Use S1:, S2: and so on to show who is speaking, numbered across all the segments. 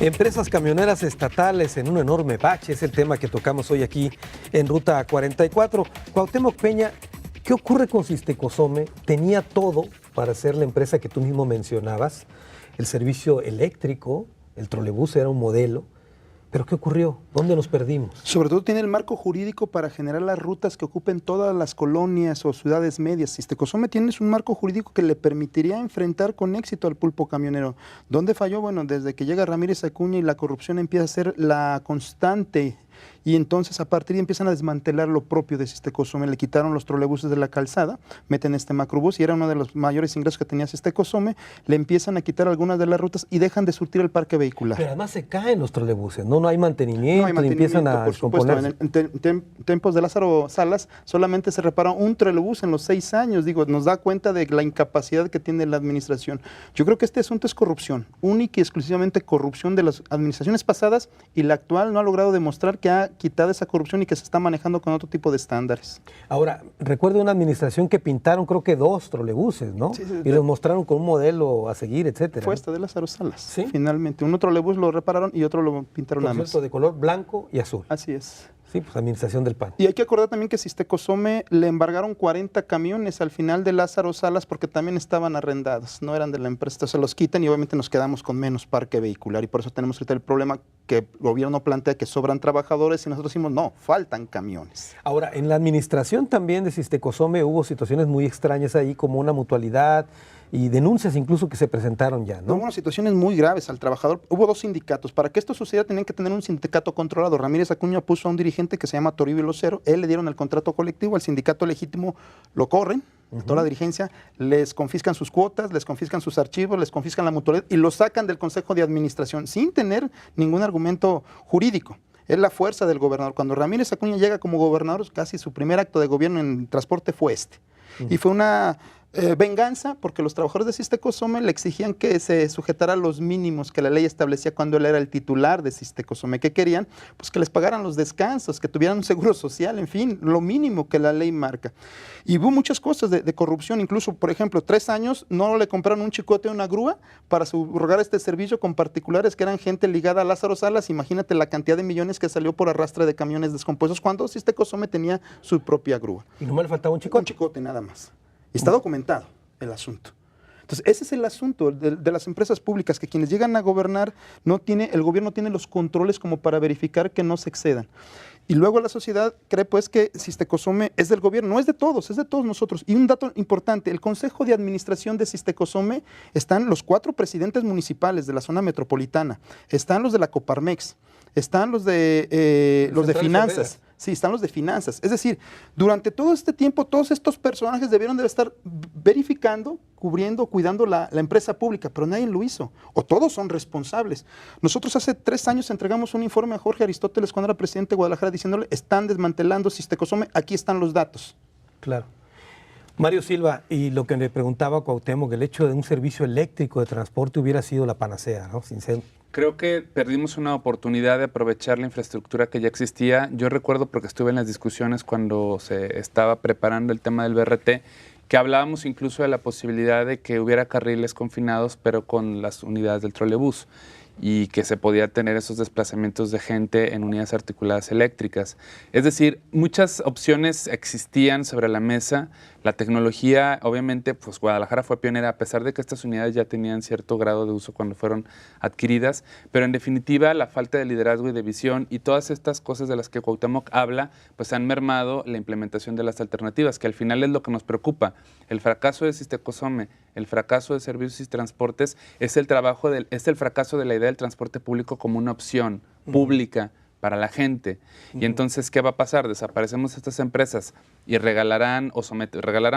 S1: Empresas camioneras estatales en un enorme bache es el tema que tocamos hoy aquí en Ruta 44. Cuauhtémoc Peña, ¿qué ocurre con Sistecosome? Tenía todo para ser la empresa que tú mismo mencionabas, el servicio eléctrico, el trolebús era un modelo. ¿Pero qué ocurrió? ¿Dónde nos perdimos?
S2: Sobre todo tiene el marco jurídico para generar las rutas que ocupen todas las colonias o ciudades medias. Sistecosome tiene un marco jurídico que le permitiría enfrentar con éxito al pulpo camionero. ¿Dónde falló? Bueno, desde que llega Ramírez Acuña y la corrupción empieza a ser la constante. Y entonces a partir de ahí empiezan a desmantelar lo propio de Sistecosome. Le quitaron los trolebuses de la calzada, meten este macrobús y era uno de los mayores ingresos que tenía Sistecosome. Le empiezan a quitar algunas de las rutas y dejan de surtir el parque vehicular.
S1: Pero además se caen los trolebuses, no hay mantenimiento, y empiezan a
S2: por supuesto. En tiempos de Lázaro Salas solamente se repara un trolebús en los 6 años. Digo, nos da cuenta de la incapacidad que tiene la administración. Yo creo que este asunto es corrupción, única y exclusivamente corrupción de las administraciones pasadas, y la actual no ha logrado demostrar que ha quitado esa corrupción y que se está manejando con otro tipo de estándares.
S1: Ahora, recuerdo una administración que pintaron creo que 2 trolebuses, ¿no?
S2: Sí,
S1: y los mostraron con un modelo a seguir, etcétera.
S2: Fue esta de Lázaro Salas,
S1: ¿sí?
S2: Finalmente. Un trolebús lo repararon y otro lo pintaron nada más.
S1: De color blanco y azul.
S2: Así es.
S1: Sí, pues administración del PAN.
S2: Y hay que acordar también que Sistecosome le embargaron 40 camiones al final de Lázaro Salas porque también estaban arrendados, no eran de la empresa. Entonces se los quitan y obviamente nos quedamos con menos parque vehicular y por eso tenemos ahorita el problema que el gobierno plantea que sobran trabajadores y nosotros decimos no, faltan camiones.
S1: Ahora, en la administración también de Sistecosome hubo situaciones muy extrañas ahí como una mutualidad y denuncias incluso que se presentaron ya, ¿no?
S2: Hubo unas situaciones muy graves al trabajador. Hubo 2 sindicatos. Para que esto sucediera tenían que tener un sindicato controlado. Ramírez Acuña puso a un dirigente que se llama Toribio Lucero. Él le dieron el contrato colectivo, al sindicato legítimo lo corren, toda la dirigencia, les confiscan sus cuotas, les confiscan sus archivos, les confiscan la mutualidad y lo sacan del Consejo de Administración sin tener ningún argumento jurídico. Es la fuerza del gobernador. Cuando Ramírez Acuña llega como gobernador, casi su primer acto de gobierno en transporte fue este. Y fue una venganza porque los trabajadores de Sistecosome le exigían que se sujetara a los mínimos que la ley establecía cuando él era el titular de Sistecosome. ¿Qué querían? Pues que les pagaran los descansos, que tuvieran un seguro social, en fin, lo mínimo que la ley marca. Y hubo muchas cosas de corrupción, incluso, por ejemplo, 3 años no le compraron un chicote o una grúa para subrogar este servicio con particulares que eran gente ligada a Lázaro Salas. Imagínate la cantidad de millones que salió por arrastre de camiones descompuestos cuando Sistecosome tenía su propia grúa.
S1: Y nomás le faltaba un chicote.
S2: Un chicote nada más. Y está documentado el asunto. Entonces, ese es el asunto de las empresas públicas, que quienes llegan a gobernar, el gobierno tiene los controles como para verificar que no se excedan. Y luego la sociedad cree pues que Sistecosome es del gobierno, no es de todos, es de todos nosotros. Y un dato importante, el Consejo de Administración de Sistecosome están los 4 presidentes municipales de la zona metropolitana, están los de la Coparmex, están los de finanzas. Sí, están los de finanzas. Es decir, durante todo este tiempo, todos estos personajes debieron de estar verificando, cubriendo, cuidando la empresa pública, pero nadie lo hizo, o todos son responsables. Nosotros hace 3 años entregamos un informe a Jorge Aristóteles cuando era presidente de Guadalajara diciéndole, están desmantelando Sistecosome, aquí están los datos.
S1: Claro. Mario Silva, y lo que le preguntaba a Cuauhtémoc, el hecho de un servicio eléctrico de transporte hubiera sido la panacea, ¿no? Sincero.
S3: Creo que perdimos una oportunidad de aprovechar la infraestructura que ya existía. Yo recuerdo, porque estuve en las discusiones cuando se estaba preparando el tema del BRT, que hablábamos incluso de la posibilidad de que hubiera carriles confinados, pero con las unidades del trolebús, y que se podía tener esos desplazamientos de gente en unidades articuladas eléctricas. Es decir, muchas opciones existían sobre la mesa. La tecnología, obviamente, pues Guadalajara fue pionera, a pesar de que estas unidades ya tenían cierto grado de uso cuando fueron adquiridas, pero en definitiva la falta de liderazgo y de visión y todas estas cosas de las que Cuauhtémoc habla, pues han mermado la implementación de las alternativas, que al final es lo que nos preocupa. El fracaso de Sistecosome, el fracaso de servicios y transportes, es el fracaso de la idea del transporte público como una opción pública para la gente. Y entonces, ¿qué va a pasar? Desaparecemos estas empresas y regalarán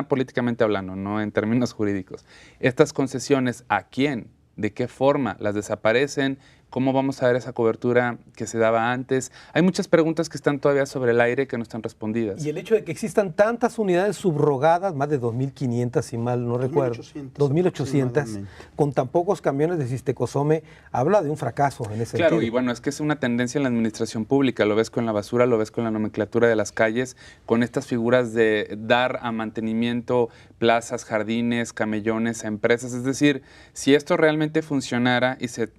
S3: políticamente hablando, no en términos jurídicos, estas concesiones. ¿A quién? ¿De qué forma? ¿Las desaparecen? ¿Cómo vamos a ver esa cobertura que se daba antes? Hay muchas preguntas que están todavía sobre el aire que no están respondidas.
S1: Y el hecho de que existan tantas unidades subrogadas, más de 2.500 si mal no recuerdo, 2.800, con tan pocos camiones de Sistecosome, habla de un fracaso en ese sentido.
S3: Claro, y bueno, es que es una tendencia en la administración pública, lo ves con la basura, lo ves con la nomenclatura de las calles, con estas figuras de dar a mantenimiento plazas, jardines, camellones a empresas. Es decir, si esto realmente funcionara y se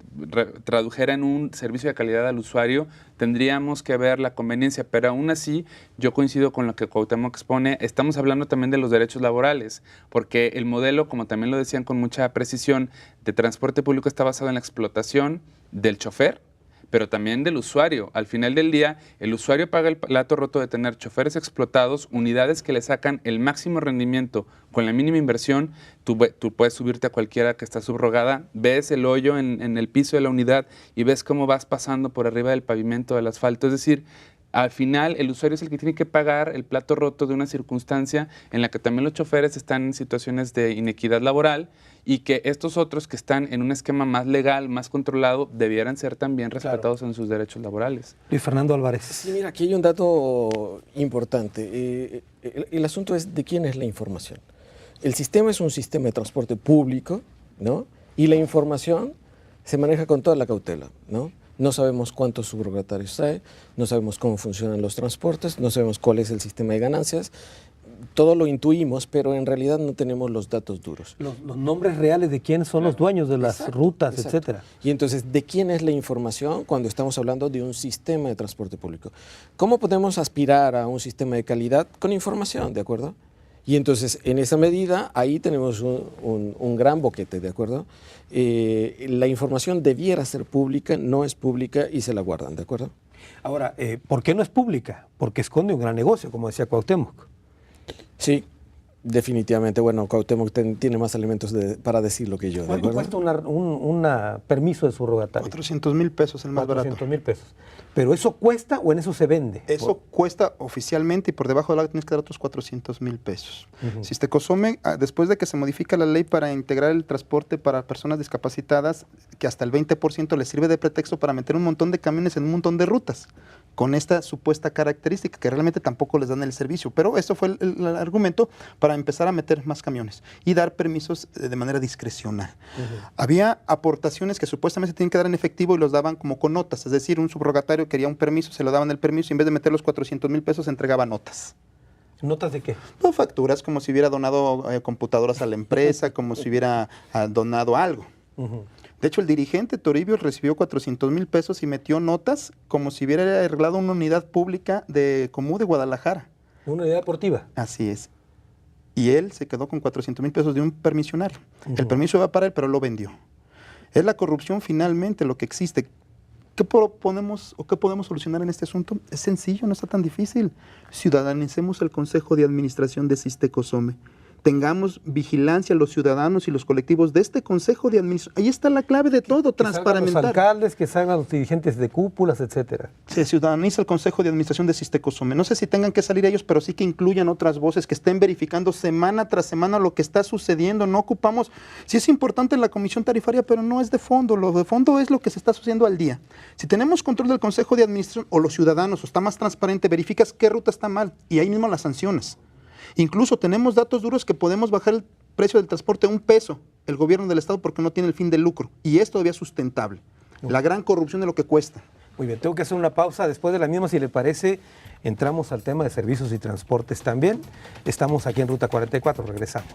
S3: tradujera en un servicio de calidad al usuario, tendríamos que ver la conveniencia, pero aún así yo coincido con lo que Cuauhtémoc expone, estamos hablando también de los derechos laborales, porque el modelo, como también lo decían con mucha precisión, de transporte público está basado en la explotación del chofer, pero también del usuario. Al final del día, el usuario paga el plato roto de tener choferes explotados, unidades que le sacan el máximo rendimiento con la mínima inversión. Tú puedes subirte a cualquiera que está subrogada, ves el hoyo en el piso de la unidad y ves cómo vas pasando por arriba del pavimento del asfalto. Es decir, al final el usuario es el que tiene que pagar el plato roto de una circunstancia en la que también los choferes están en situaciones de inequidad laboral y que estos otros que están en un esquema más legal, más controlado, debieran ser también respetados en sus derechos laborales.
S1: Luis Fernando Álvarez.
S4: Sí, mira, aquí hay un dato importante. El asunto es de quién es la información. El sistema es un sistema de transporte público, ¿no? Y la información se maneja con toda la cautela, ¿no? No sabemos cuántos subrogatarios hay, no sabemos cómo funcionan los transportes, no sabemos cuál es el sistema de ganancias. Todo lo intuimos, pero en realidad no tenemos los datos duros.
S1: Los nombres reales de quiénes son los dueños de las rutas, etcétera.
S4: Y entonces, ¿de quién es la información cuando estamos hablando de un sistema de transporte público? ¿Cómo podemos aspirar a un sistema de calidad con información, de acuerdo? Y entonces, en esa medida, ahí tenemos un gran boquete, ¿de acuerdo? La información debiera ser pública, no es pública y se la guardan, ¿de acuerdo?
S1: Ahora, ¿por qué no es pública? Porque esconde un gran negocio, como decía Cuauhtémoc.
S4: Sí, definitivamente. Bueno, Cuauhtémoc tiene más elementos para decirlo que yo.
S1: ¿Cuánto cuesta un permiso de subrogatario?
S2: 400,000 pesos, el más barato.
S1: 400,000 pesos. ¿Pero eso cuesta o en eso se vende?
S2: Eso cuesta oficialmente y por debajo de la tienes que dar otros 400,000 pesos. Sistecosome, después de que se modifica la ley para integrar el transporte para personas discapacitadas, que hasta el 20% les sirve de pretexto para meter un montón de camiones en un montón de rutas, con esta supuesta característica que realmente tampoco les dan el servicio. Pero eso fue el argumento para empezar a meter más camiones y dar permisos de manera discrecional. Había aportaciones que supuestamente se tienen que dar en efectivo y los daban como con notas, es decir, un subrogatario quería un permiso, se lo daban el permiso y en vez de meter los 400,000 pesos entregaba notas.
S1: ¿Notas de qué?
S2: No, facturas, como si hubiera donado computadoras a la empresa, como si hubiera donado algo. De hecho, el dirigente Toribio recibió 400,000 pesos y metió notas como si hubiera arreglado una unidad pública de Comú de Guadalajara.
S1: ¿Una unidad deportiva?
S2: Así es. Y él se quedó con 400,000 pesos de un permisionario. El permiso iba para él, pero lo vendió. Es la corrupción finalmente lo que existe. ¿Qué proponemos o qué podemos solucionar en este asunto? Es sencillo, no está tan difícil. Ciudadanicemos el Consejo de Administración de Sistecosome. Tengamos vigilancia los ciudadanos y los colectivos de este Consejo de Administración. Ahí está la clave de todo, transparentar.
S1: Los alcaldes, que salgan los dirigentes de cúpulas, etcétera.
S2: Se ciudadaniza el Consejo de Administración de Sistecosome. No sé si tengan que salir ellos, pero sí que incluyan otras voces que estén verificando semana tras semana lo que está sucediendo. No ocupamos, sí es importante la comisión tarifaria, pero no es de fondo. Lo de fondo es lo que se está sucediendo al día. Si tenemos control del Consejo de Administración o los ciudadanos, o está más transparente, verificas qué ruta está mal y ahí mismo las sanciones. Incluso tenemos datos duros que podemos bajar el precio del transporte a $1 el gobierno del Estado porque no tiene el fin de lucro y es todavía sustentable. La gran corrupción de lo que cuesta.
S1: Muy bien, tengo que hacer una pausa. Después de la misma, si le parece, entramos al tema de servicios y transportes también. Estamos aquí en Ruta 44, regresamos.